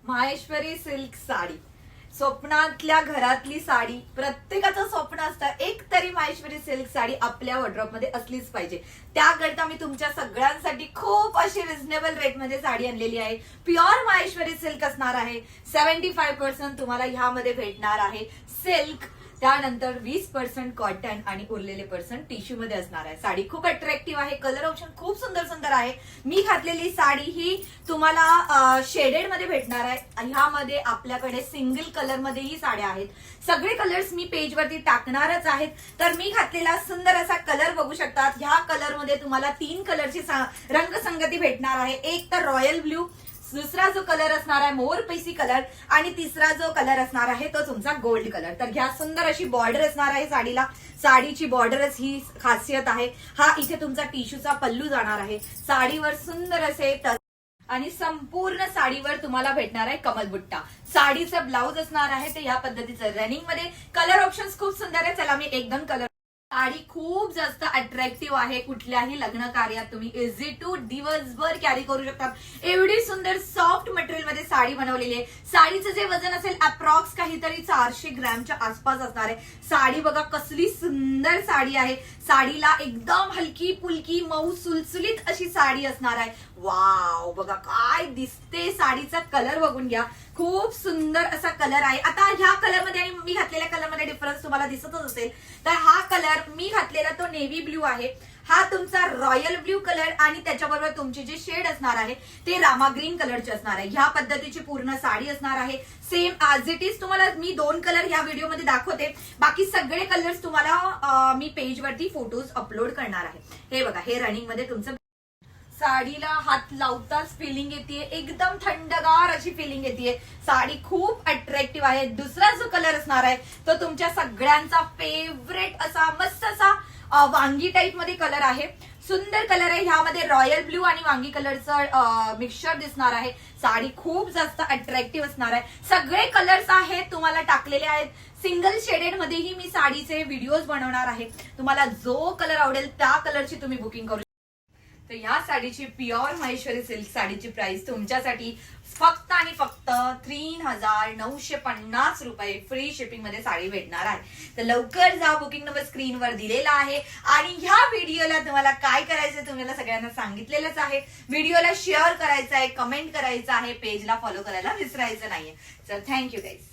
Maheshwari silk sari, स्वप्नातल्या घरातली साडी. प्रत्येकाचं स्वप्न असतं एक तरी माहेश्वरी सिल्क साडी आपल्या वॉर्डरोब मध्ये असलीच पाहिजे. त्याकरता मी तुमच्या सगळ्यांसाठी खूप अशी रिझनेबल रेट मध्ये साडी आणलेली आहे. प्युअर माहेश्वरी सिल्क असणार आहे. 75% तुम्हाला ह्यामध्ये भेटणार आहे सिल्क, त्यानंतर 20% कॉटन आणि उरलेले पर्सेंट टिश्यू मध्ये असणार आहे. साडी खूप अट्रॅक्टिव्ह आहे. कलर ऑप्शन खूप सुंदर सुंदर आहे. मी घातलेली साडी ही तुम्हाला शेडेड मध्ये भेटणार आहे. ह्यामध्ये आपल्याकडे सिंगल कलर मध्येही साड्या आहेत. सगळे कलर्स मी पेजवरती टाकणारच आहेत. तर मी घातलेला सुंदर असा कलर बघू शकतात. ह्या कलर मध्ये तुम्हाला 3 कलरची रंगसंगती भेटणार आहे. एक तर रॉयल ब्ल्यू, दुसरा जो कलर असणार आहे मोरपिसी कलर, आणि तिसरा जो कलर असणार आहे तो तुमचा गोल्ड कलर. तर ह्या सुंदर अशी बॉर्डर असणार आहे साडीला. साडीची बॉर्डरच ही खासियत आहे. हा इथे तुमचा टिश्यूचा पल्लू जाणार आहे. साडीवर सुंदर असे आणि संपूर्ण साडीवर तुम्हाला भेटणार आहे कमलबुट्टा. साडीचा ब्लाउज असणार आहे ते या पद्धतीचं रनिंग मध्ये. कलर ऑप्शन्स खूप सुंदर आहे. चला मी एकदम कलर. साडी खूप जास्त अट्रॅक्टिव्ह आहे. कुठल्याही लग्न कार्यात तुम्ही इझी टू दिवसभर कॅरी करू शकता. एवढी सुंदर सॉफ्ट मटेरियल मध्ये साडी बनवलेली आहे. साडीचं जे वजन असेल अप्रॉक्स काहीतरी 400 ग्रॅमच्या आसपास असणार आहे. साडी बघा कसली सुंदर साडी आहे. साडीला एकदम हलकी पुलकी मऊ सुलसुलीत अशी साडी असणार आहे. वाव, बघा काय दिसते. साडीचा कलर बघून घ्या. खूप सुंदर असा कलर आहे. आता ह्या कलरमध्ये आणि मी घातलेल्या कलरमध्ये डिफरन्स तुम्हाला दिसतच असेल. तर हा कलर मी घातलेला तो नेव्ही ब्ल्यू आहे. हा तुमचा रॉयल ब्ल्यू कलर आणि त्याच्याबरोबर तुमचे जे शेड असणार आहे ते रामा ग्रीन कलरचे असणार आहे. ह्या पद्धतीची पूर्ण साडी असणार आहे. Same as it is. तुम्हाला मी 2 कलर ह्या व्हिडिओमध्ये दाखवते. बाकी सगळे कलर्स तुम्हाला मी पेजवरती फोटोज अपलोड करणार आहे. हे बघा, हे रनिंग मध्ये तुमचं साडीला हात लावताच फिलिंग येते. एकदम थंडगार अशी फिलिंग येते. साडी खूप अट्रॅक्टिव्ह आहे. दुसरा जो कलर असणार आहे तो तुमच्या सगळ्यांचा फेवरेट असा मस्त असा वांगी टाईप मध्ये कलर आहे. सुंदर कलर आहे. ह्यामध्ये रॉयल ब्ल्यू आणि वांगी कलरचं मिक्सचर दिसणार आहे. साडी खूप जास्त अट्रॅक्टिव्ह असणार आहे. सगळे कलर्स आहेत तुम्हाला टाकलेले आहेत. सिंगल शेडेड मध्येही मी साडीचे व्हिडिओज बनवणार आहे. तुम्हाला जो कलर आवडेल त्या कलरची तुम्ही बुकिंग करू. तर या साडीची प्युअर माहेश्वरी सिल्क साडीची प्राइस तुमच्यासाठी फक्त आणि फक्त 3950 रुपये फ्री शिपिंग मध्ये साडी भेटणार आहे. तर लवकर जा. बुकिंग नंबर स्क्रीनवर दिलेला आहे. आणि ह्या व्हिडिओला तुम्हाला काय करायचं तुम्हाला सगळ्यांना सांगितलेलंच आहे. व्हिडिओला शेअर करायचं आहे, कमेंट करायचं आहे, पेजला फॉलो करायला विसरायचं नाहीये. तर थँक्यू गाईज.